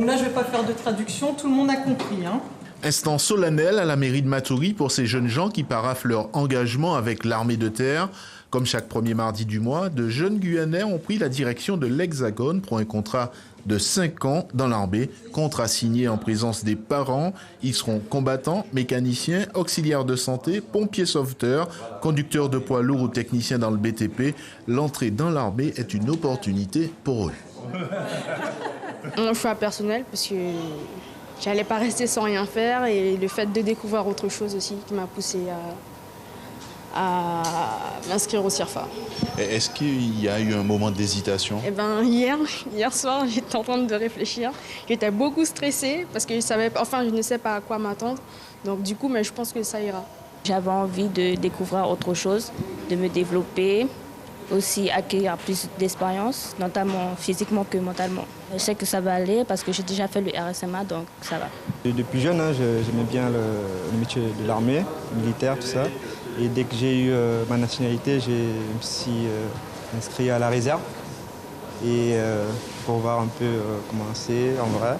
Donc là, je ne vais pas faire de traduction, tout le monde a compris. Hein. Instant solennel à la mairie de Matoury pour ces jeunes gens qui paraphent leur engagement avec l'armée de terre. Comme chaque premier mardi du mois, de jeunes Guyanais ont pris la direction de l'Hexagone pour un contrat de 5 ans dans l'armée. Contrat signé en présence des parents. Ils seront combattants, mécaniciens, auxiliaires de santé, pompiers sauveteurs, conducteurs de poids lourds ou techniciens dans le BTP. L'entrée dans l'armée est une opportunité pour eux. Mon choix personnel, parce que j'allais pas rester sans rien faire et le fait de découvrir autre chose aussi qui m'a poussé à m'inscrire au CIRFA. Est-ce qu'il y a eu un moment d'hésitation? Eh ben, hier soir, j'étais en train de réfléchir. J'étais beaucoup stressée parce que je ne sais pas à quoi m'attendre. Donc du coup, mais je pense que ça ira. J'avais envie de découvrir autre chose, de me développer, aussi acquérir plus d'expérience, notamment physiquement que mentalement. Je sais que ça va aller parce que j'ai déjà fait le RSMA, donc ça va. Depuis jeune, j'aimais bien le métier de l'armée, militaire, tout ça. Et dès que j'ai eu ma nationalité, je me suis inscrit à la réserve. Et pour voir un peu comment c'est en vrai.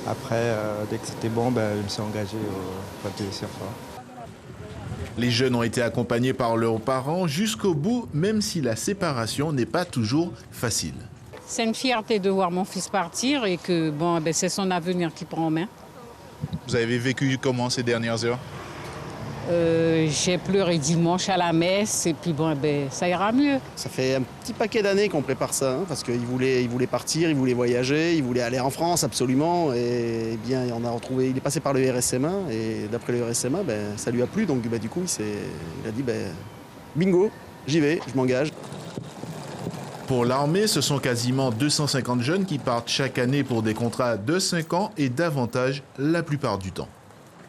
Après, dès que c'était bon, je me suis engagé au poste de CIRFA. Les jeunes ont été accompagnés par leurs parents jusqu'au bout, même si la séparation n'est pas toujours facile. C'est une fierté de voir mon fils partir et que c'est son avenir qui prend en main. Vous avez vécu comment ces dernières heures? J'ai pleuré dimanche à la messe et puis ça ira mieux. Ça fait un petit paquet d'années qu'on prépare ça, parce qu'il voulait partir, il voulait voyager, il voulait aller en France absolument. Et bien, on a retrouvé, il est passé par le RSMA et d'après le RSMA, ça lui a plu. Donc du coup, il a dit bingo, j'y vais, je m'engage. Pour l'armée, ce sont quasiment 250 jeunes qui partent chaque année pour des contrats de 5 ans et davantage la plupart du temps.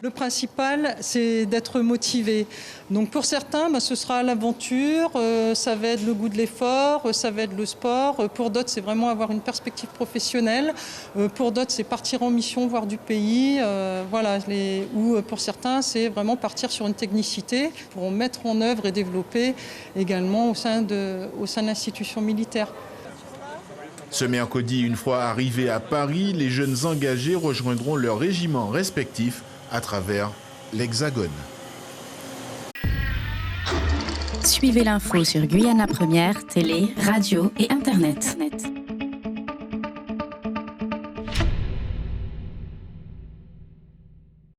Le principal, c'est d'être motivé. Donc pour certains, ce sera l'aventure, ça va être le goût de l'effort, ça va être le sport. Pour d'autres, c'est vraiment avoir une perspective professionnelle. Pour d'autres, c'est partir en mission, voir du pays. Ou pour certains, c'est vraiment partir sur une technicité pour mettre en œuvre et développer également au sein de l'institution militaire. Ce mercredi, une fois arrivés à Paris, les jeunes engagés rejoindront leurs régiments respectifs à travers l'Hexagone. Suivez l'info sur Guyana Première, télé, radio et Internet.